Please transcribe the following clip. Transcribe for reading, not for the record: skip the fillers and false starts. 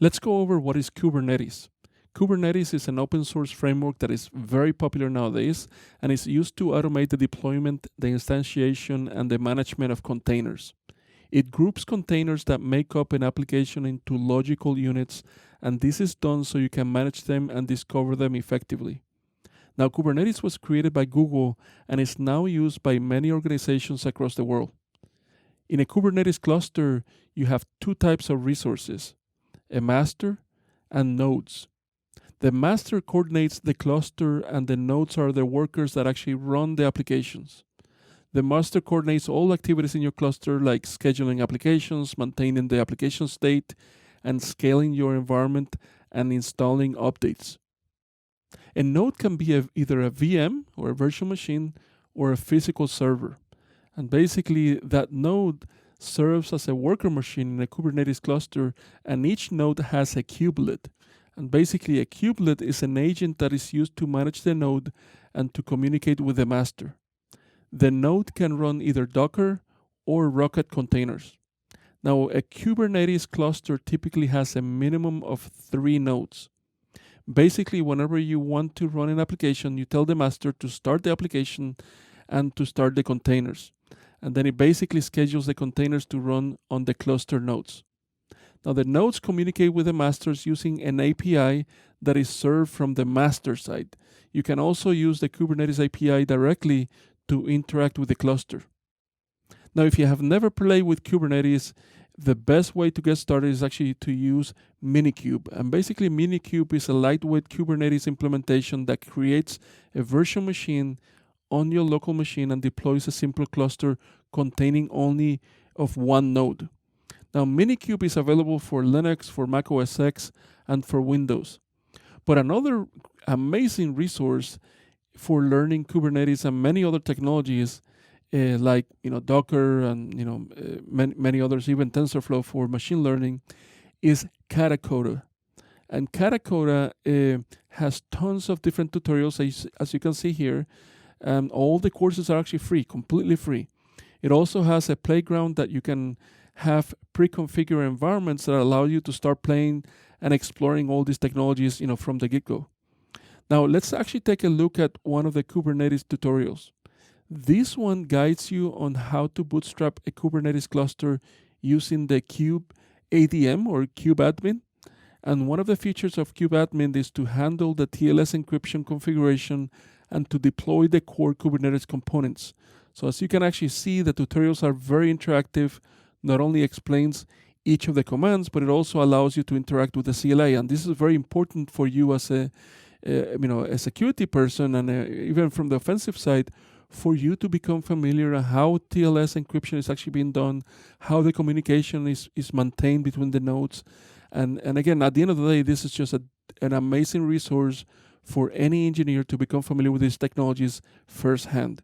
Let's go over what is Kubernetes. Kubernetes is an open source framework that is very popular nowadays and is used to automate the deployment, the instantiation, and the management of containers. It groups containers that make up an application into logical units, and this is done so you can manage them and discover them effectively. Now, Kubernetes was created by Google and is now used by many organizations across the world. In a Kubernetes cluster, you have two types of resources, a master and nodes. The master coordinates the cluster and the nodes are the workers that actually run the applications. The master coordinates all activities in your cluster like scheduling applications, maintaining the application state, and scaling your environment and installing updates. A node can be either a VM or a virtual machine or a physical server. And basically that node serves as a worker machine in a Kubernetes cluster, and each node has a kubelet. And basically a kubelet is an agent that is used to manage the node and to communicate with the master. The node can run either Docker or Rocket containers. Now, a Kubernetes cluster typically has a minimum of 3 nodes. Basically, whenever you want to run an application, you tell the master to start the application and to start the containers. And then it basically schedules the containers to run on the cluster nodes. Now, the nodes communicate with the masters using an API that is served from the master side. You can also use the Kubernetes API directly to interact with the cluster. Now, if you have never played with Kubernetes, the best way to get started is actually to use Minikube. And basically, Minikube is a lightweight Kubernetes implementation that creates a virtual machine on your local machine and deploys a simple cluster containing only of one node. Now, Minikube is available for Linux, for Mac OS X, and for Windows. But another amazing resource for learning Kubernetes and many other technologies like Docker and many others, even TensorFlow for machine learning, is Katacoda. And Katacoda has tons of different tutorials, as you can see here. All the courses are actually free, completely free. It also has a playground that you can have pre-configured environments that allow you to start playing and exploring all these technologies, from the get-go. Now, let's actually take a look at one of the Kubernetes tutorials. This one guides you on how to bootstrap a Kubernetes cluster using the kubeadm or kubeadmin. And one of the features of kubeadmin is to handle the TLS encryption configuration and to deploy the core Kubernetes components. So as you can actually see, the tutorials are very interactive. Not only explains each of the commands, but it also allows you to interact with the CLI. And this is very important for you as a security person and even from the offensive side, for you to become familiar on how TLS encryption is actually being done, how the communication is maintained between the nodes. And again, at the end of the day, this is just an amazing resource for any engineer to become familiar with these technologies firsthand.